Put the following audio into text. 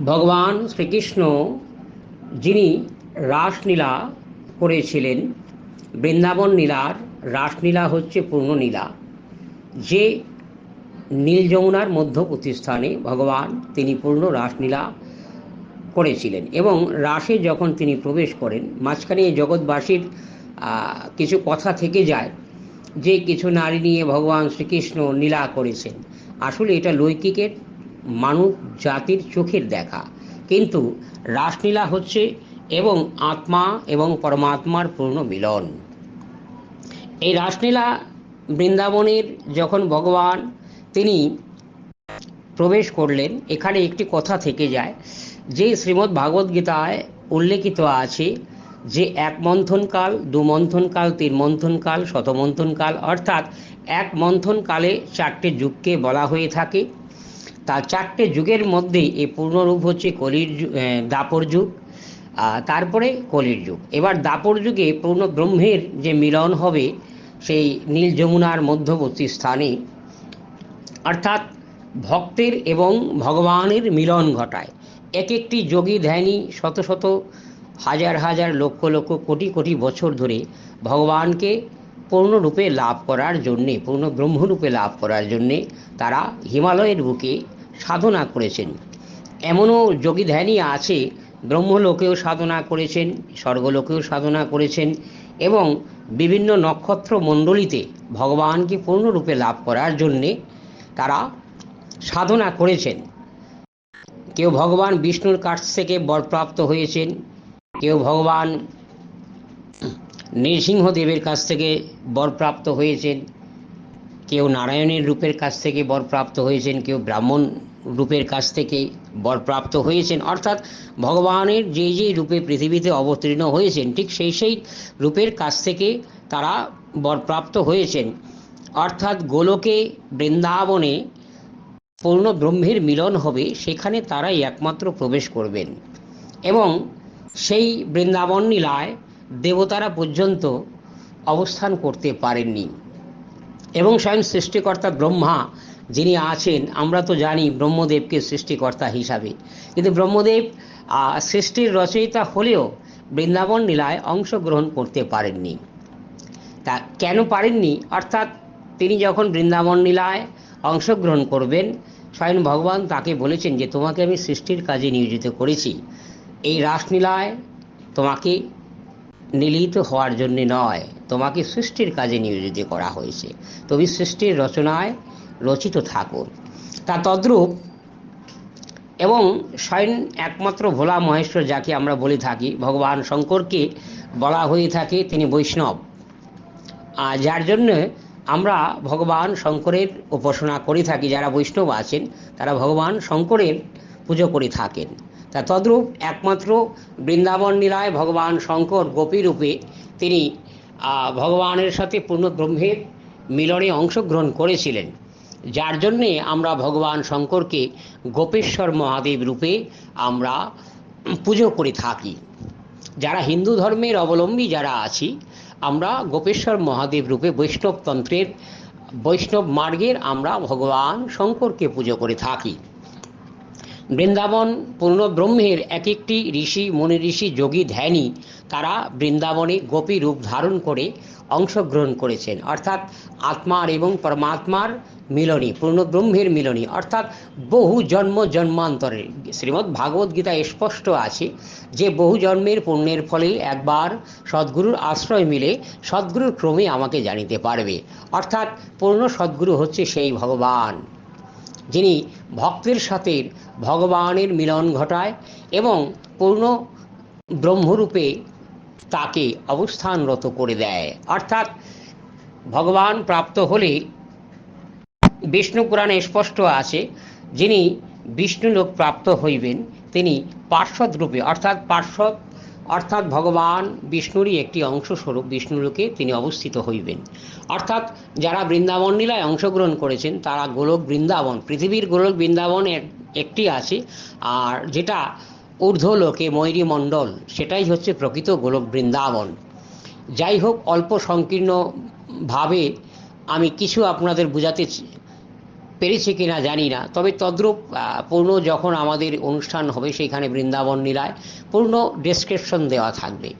ভগবান শ্রীকৃষ্ণ যিনি রাসলীলা করেছিলেন, বৃন্দাবন লীলার রাসলীলা হচ্ছে পূর্ণলীলা, যে নীল যমুনার মধ্য প্রতিস্থানে ভগবান তিনি পূর্ণ রাসলীলা করেছিলেন। এবং রাসে যখন তিনি প্রবেশ করেন, মাঝখানে এই জগৎবাসীর কিছু কথা থেকে যায় যে কিছু নারী নিয়ে ভগবান শ্রীকৃষ্ণ লীলা করেছেন। আসলে এটা লৌকিকের মানব জাতির চোখের দেখা, কিন্তু রাসলীলা হচ্ছে এবং আত্মা এবং পরমাত্মার পূর্ণ মিলন। এই রাসলীলা বৃন্দাবনের যখন ভগবান তিনি প্রবেশ করলেন, এখানে একটি কথা থেকে যায় যে শ্রীমদ্ ভাগবত গীতায় উল্লেখিত আছে যে এক মন্থনকাল, দু মন্থনকাল, তিন মন্থনকাল, শতমন্থনকাল, অর্থাৎ এক মন্থনকালে চারটে যুগকে বলা হয়ে থাকে। তার চারটে যুগের মধ্যে এই পূর্ণরূপ হচ্ছে কলির দাপর যুগ, তারপরে কলির যুগ। এবার দাপর যুগে পূর্ণ ব্রহ্মের যে মিলন হবে সেই নীল যমুনার মধ্যবর্তী স্থানে, অর্থাৎ ভক্তের এবং ভগবানের মিলন ঘটায়। এক একটি যোগী ধ্যানী শত শত হাজার হাজার লক্ষ লক্ষ কোটি কোটি বছর ধরে ভগবানকে পূর্ণরূপে লাভ করার জন্যে, পূর্ণ ব্রহ্মরূপে লাভ করার জন্যে তারা হিমালয়ের বুকে সাধনা করেছেন। এমনও যোগী ধ্যানী আছে ব্রহ্মলোকেও সাধনা করেছেন, স্বর্গলোকেও সাধনা করেছেন, এবং বিভিন্ন নক্ষত্র মণ্ডলীতে ভগবানকে পূর্ণরূপে লাভ করার জন্যে তারা সাধনা করেছেন। কেউ ভগবান বিষ্ণুর কাছ থেকে বরপ্রাপ্ত হয়েছেন, কেউ ভগবান নৃসিংহদেবের কাছ থেকে বরপ্রাপ্ত হয়েছেন, কেউ নারায়ণের রূপের কাছ থেকে বরপ্রাপ্ত হয়েছেন, কেউ ব্রাহ্মণ রূপের কাছ থেকে বরপ্রাপ্ত হয়েছেন। অর্থাৎ ভগবানের যে যে রূপে পৃথিবীতে অবতীর্ণ হয়েছেন ঠিক সেই সেই রূপের কাছ থেকে তারা বরপ্রাপ্ত হয়েছেন। অর্থাৎ গোলকে বৃন্দাবনে পূর্ণ ব্রহ্মের মিলন হবে, সেখানে তারাই একমাত্র প্রবেশ করবেন। এবং সেই বৃন্দাবন লীলায় দেবতারা পর্যন্ত অবস্থান করতে পারেননি। এবং স্বয়ং সৃষ্টিকর্তা ব্রহ্মা যিনি আছেন, আমরা তো জানি ব্রহ্মদেবকে সৃষ্টিকর্তা হিসাবে, কিন্তু ব্রহ্মদেব সৃষ্টির রচয়িতা হলেও বৃন্দাবন লীলায় অংশগ্রহণ করতে পারেননি। তা কেন পারেননি? অর্থাৎ তিনি যখন বৃন্দাবন লীলায় অংশগ্রহণ করবেন, স্বয়ং ভগবান তাকে বলেছেন যে তোমাকে আমি সৃষ্টির কাজে নিয়োজিত করেছি, এই রাসলীলায় তোমাকে নীলিত হওয়ার জন্য নয়, তোমাকে সৃষ্টির কাজে নিয়োজিত করা হয়েছে, তুমি সৃষ্টির রচনায় রচিত থাকো। তা তদ্রূপ এবং স্বয়ং একমাত্র ভোলা মহেশ্বর যাকে আমরা বলে থাকি, ভগবান শঙ্করকে বলা হয়ে থাকে তিনি বৈষ্ণব, যার জন্য আমরা ভগবান শঙ্করের উপাসনা করে থাকি। যারা বৈষ্ণব আছেন তারা ভগবান শঙ্করের পুজো করে থাকেন। তা তদ্রূপ একমাত্র বৃন্দাবন লীলায় ভগবান শঙ্কর গোপীরূপে তিনি ভগবানের সাথে পূর্ণ ব্রহ্মের মিলনে অংশগ্রহণ করেছিলেন, যার জন্যে আমরা ভগবান শঙ্করকে গোপেশ্বর মহাদেব রূপে আমরা পুজো করে থাকি। যারা হিন্দু ধর্মের অবলম্বী যারা আছি, আমরা গোপেশ্বর মহাদেব রূপে বৈষ্ণবতন্ত্রের বৈষ্ণব মার্গের আমরা ভগবান শঙ্করকে পুজো করে থাকি। বৃন্দাবন পূর্ণ ব্রহ্মের এক একটি ঋষি, মনি ঋষি, যোগী ধ্যানী তারা বৃন্দাবনে গোপী রূপ ধারণ করে অংশগ্রহণ করেছেন। অর্থাৎ আত্মার এবং পরমাত্মার মিলনী, পূর্ণ ব্রহ্মের মিলনী, অর্থাৎ বহু জন্ম জন্মান্তরে শ্রীমদ্ ভাগবত গীতায় স্পষ্ট আছে যে বহু জন্মের পুণ্যের ফলে একবার সদ্গুরুর আশ্রয় মিলে সদ্গুরুর ক্রমে আমাকে জানিতে পারবে। অর্থাৎ পূর্ণ সদ্গুরু হচ্ছে সেই ভগবান যিনি ভক্তের সাথে ভগবানের মিলন ঘটায় এবং পূর্ণ ব্রহ্মরূপে তাকে অবস্থানরত করে দেয়। অর্থাৎ ভগবান প্রাপ্ত হলে বিষ্ণু পুরাণে স্পষ্ট আছে যিনি বিষ্ণুলোক প্রাপ্ত হইবেন তিনি পার্শ্বদ রূপে, অর্থাৎ ভগবান বিষ্ণুরই একটি অংশস্বরূপ বিষ্ণুলোকে তিনি অবস্থিত হইবেন। অর্থাৎ যারা বৃন্দাবন লীলায় অংশগ্রহণ করেছেন তারা গোলক বৃন্দাবন, পৃথিবীর গোলক বৃন্দাবন একটি আছে, আর যেটা ঊর্ধ্বলোকে ময়ূরী মণ্ডল সেটাই হচ্ছে প্রকৃত গোলক বৃন্দাবন। যাই হোক, অল্প সংকীর্ণভাবে আমি কিছু আপনাদের বোঝাতে পেরেছে কিনা জানি না, তবে তদ্রূপ পূর্ণ যখন আমাদের অনুষ্ঠান হবে সেইখানে বৃন্দাবন লীলায় পূর্ণ ডেসক্রিপশন দেওয়া থাকবে।